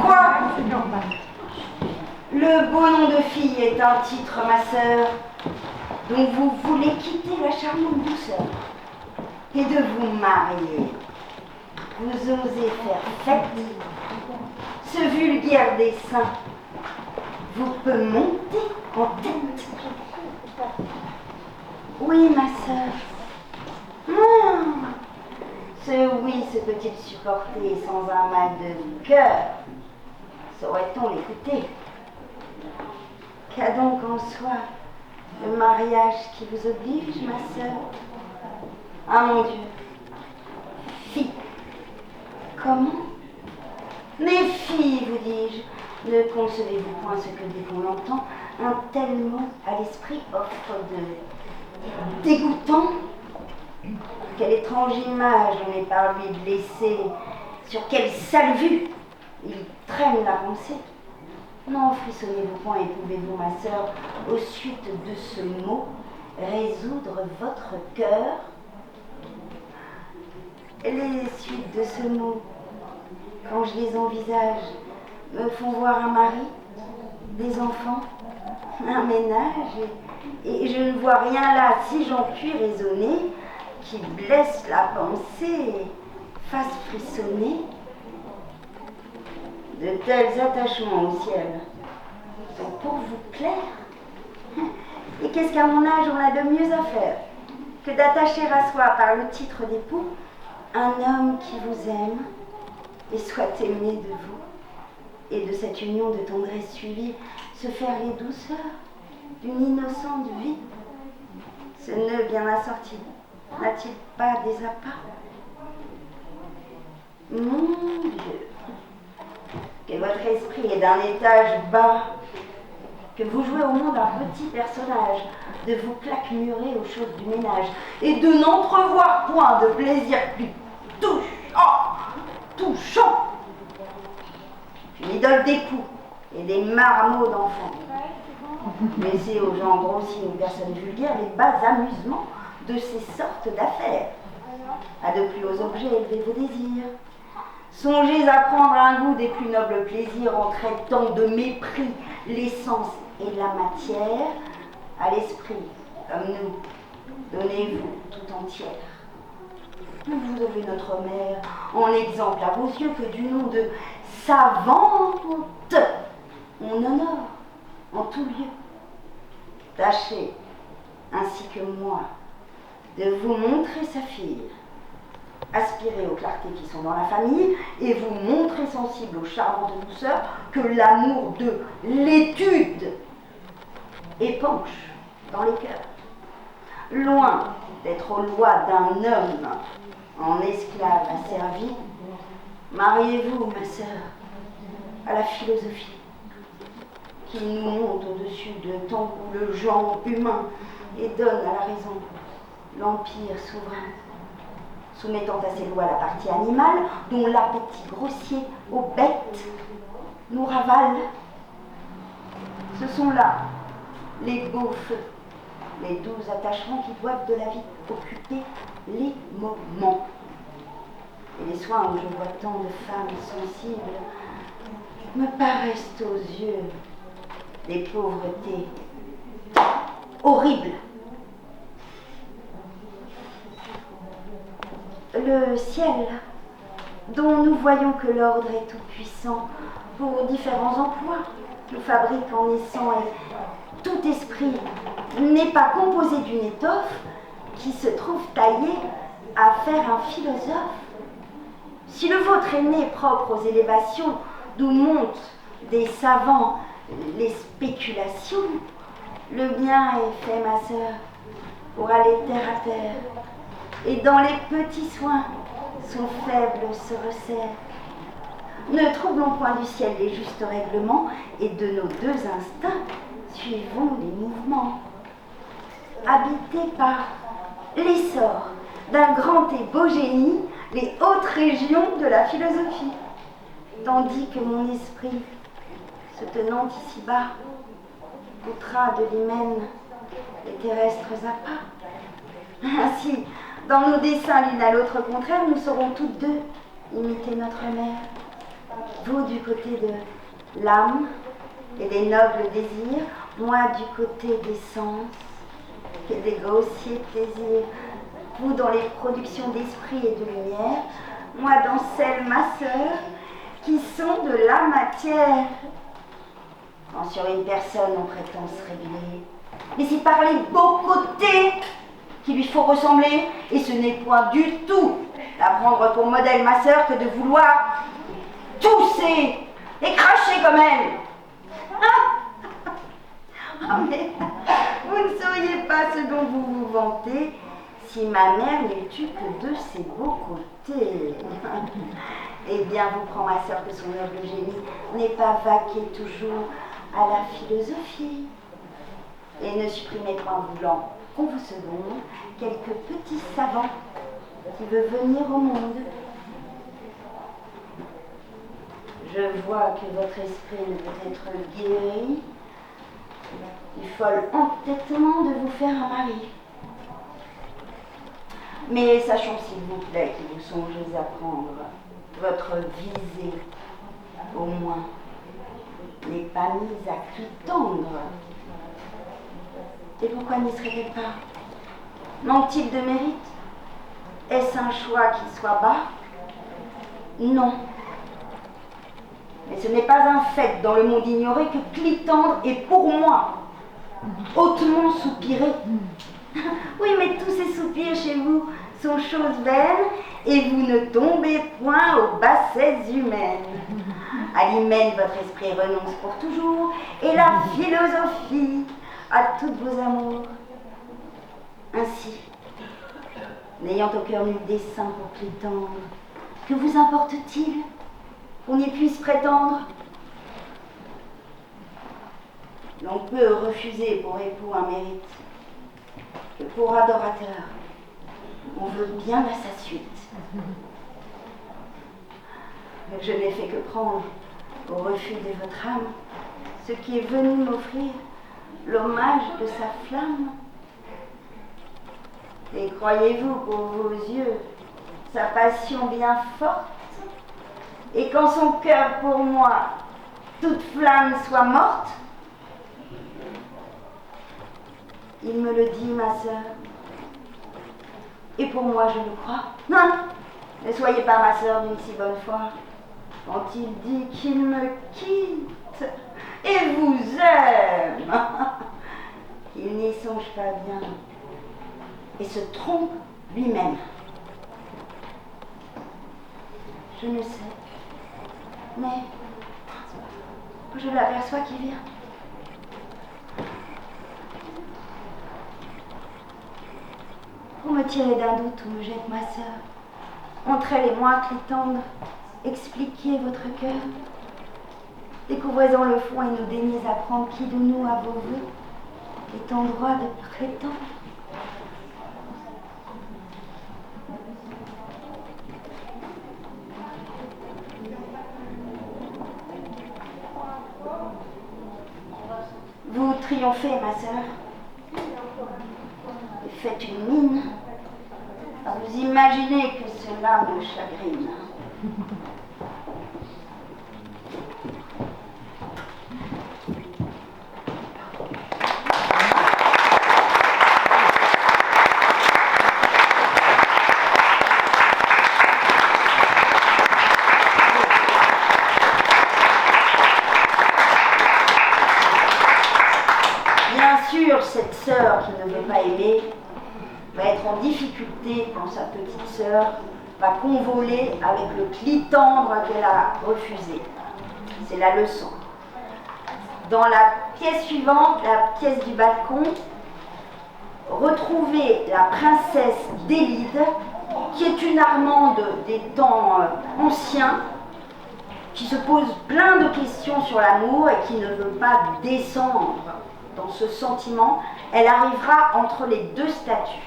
Quoi? Le beau nom de fille est un titre, ma sœur, dont vous voulez quitter la charmante douceur et de vous marier. Vous osez faire fête. Ce vulgaire dessein vous peut monter en tête. Oui, ma sœur. Ce oui se peut-il supporter sans un mal de cœur? Saurait-on l'écouter? Qu'a donc en soi le mariage qui vous oblige, ma sœur? Ah mon Dieu! Fille! Comment? Mais fille, vous dis-je, ne concevez-vous point ce que dès qu'on l'entend, un tel mot à l'esprit offre de dégoûtant? Quelle étrange image on est par lui de laisser, sur quelle sale vue il traîne la pensée. Non, frissonnez-vous point et pouvez-vous, ma sœur, aux suites de ce mot, résoudre votre cœur? Les suites de ce mot, quand je les envisage, me font voir un mari, des enfants, un ménage, et je ne vois rien là, si j'en puis raisonner, qui blesse la pensée et fasse frissonner. De tels attachements au ciel sont pour vous clairs. Et qu'est-ce qu'à mon âge on a de mieux à faire que d'attacher à soi par le titre d'époux un homme qui vous aime et soit aimé de vous, et de cette union de tendresse suivie se faire les douceurs d'une innocente vie? Ce nœud bien assorti n'a-t-il pas des appas? Mon Dieu, que votre esprit est d'un étage bas, que vous jouez au monde un petit personnage, de vous claquemurer aux choses du ménage, et de n'entrevoir point de plaisir plus touchant qu'une idole des coups et des marmots d'enfants. Laissez aux gens grossis ou personnes vulgaires les bas amusements de ces sortes d'affaires. À de plus hauts objets, élevez vos désirs. Songez à prendre un goût des plus nobles plaisirs en traitant de mépris l'essence et la matière. À l'esprit, comme nous, donnez-vous tout entière. Vous avez notre mère en exemple à vos yeux que du nom de savante on honore en tout lieu. Tâchez, ainsi que moi, de vous montrer sa fille. Aspirez aux clartés qui sont dans la famille et vous montrez sensible aux charmantes douceurs que l'amour de l'étude épanche dans les cœurs. Loin d'être aux lois d'un homme en esclave asservi, mariez-vous, ma sœur, à la philosophie qui nous monte au-dessus de tant le genre humain et donne à la raison l'empire souverain, soumettant à ses lois la partie animale dont l'appétit grossier aux bêtes nous ravale. Ce sont là les beaux feux, les doux attachements qui doivent de la vie occuper les moments. Et les soins où je vois tant de femmes sensibles me paraissent aux yeux des pauvretés horribles. Le ciel, dont nous voyons que l'ordre est tout puissant pour différents emplois, nous fabrique en naissant et tout esprit n'est pas composé d'une étoffe qui se trouve taillée à faire un philosophe. Si le vôtre est né propre aux élévations d'où montent des savants les spéculations, le mien est fait, ma sœur, pour aller terre à terre, et dans les petits soins, son faible se resserre. Ne troublons point du ciel les justes règlements, et de nos deux instincts, suivons les mouvements. Habités par l'essor d'un grand et beau génie, les hautes régions de la philosophie, tandis que mon esprit, se tenant ici-bas, goûtera de l'hymen les terrestres appâts. Ainsi, dans nos desseins l'une à l'autre contraire, nous serons toutes deux imitez notre mère, vous du côté de l'âme et des nobles désirs, moi du côté des sens et des grossiers plaisirs, vous dans les productions d'esprit et de lumière, moi dans celles, ma sœur, qui sont de la matière. Quand sur une personne on prétend se révéler, mais c'est par les beaux côtés qu'il lui faut ressembler, et ce n'est point du tout à prendre pour modèle, ma sœur, que de vouloir tousser et cracher comme elle. Ah, mais vous ne sauriez pas ce dont vous vous vantez si ma mère n'eût eu que de ses beaux côtés. Eh bien, vous prend, ma sœur, que son noble génie n'est pas vaqué toujours à la philosophie, et ne supprimez pas en voulant qu'on vous seconde quelques petits savants qui veulent venir au monde. Je vois que votre esprit ne peut être guéri du fol entêtement de vous faire un mari. Mais sachons, s'il vous plaît, que vous songez à prendre votre visée, au moins, n'est pas mise à cri tendre. Et pourquoi n'y serait-elle pas? Manque-t-il de mérite? Est-ce un choix qui soit bas? Non. Mais ce n'est pas un fait dans le monde ignoré que Clitandre est pour moi hautement soupiré. Oui, mais tous ces soupirs chez vous sont choses vaines, et vous ne tombez point aux bassesses humaines. À l'hymen, votre esprit renonce pour toujours, et la philosophie à toutes vos amours. Ainsi, n'ayant au cœur nul dessein pour Clitandre, que vous importe-t-il qu'on y puisse prétendre? L'on peut refuser pour époux un mérite, que pour adorateur, on veut bien à sa suite. Je n'ai fait que prendre au refus de votre âme ce qui est venu m'offrir l'hommage de sa flamme. Et croyez-vous pour vos yeux sa passion bien forte, et quand son cœur pour moi toute flamme soit morte? Il me le dit, ma sœur, et pour moi je le crois. Non, ne soyez pas, ma sœur, d'une si bonne foi. Quand il dit qu'il me quitte et vous aime, il n'y songe pas bien et se trompe lui-même. Je ne sais, mais je l'aperçois qui vient. Pour me tirer d'un doute où me jette ma sœur, entre elle et moi, Clitandre, expliquez votre cœur. Découvrez-en le fond et nous daignez apprendre qui de nous, à vos voeux, est en droit de prétendre. Vous triomphez, ma sœur, et faites une mine à vous imaginer que cela me chagrine. Cette sœur qui ne veut pas aimer va être en difficulté quand sa petite sœur va convoler avec le Clitandre qu'elle a refusé. C'est la leçon. Dans la pièce suivante, la pièce du balcon, retrouvez la princesse d'Élide, qui est une Armande des temps anciens, qui se pose plein de questions sur l'amour et qui ne veut pas descendre dans ce sentiment. Elle arrivera entre les deux statues.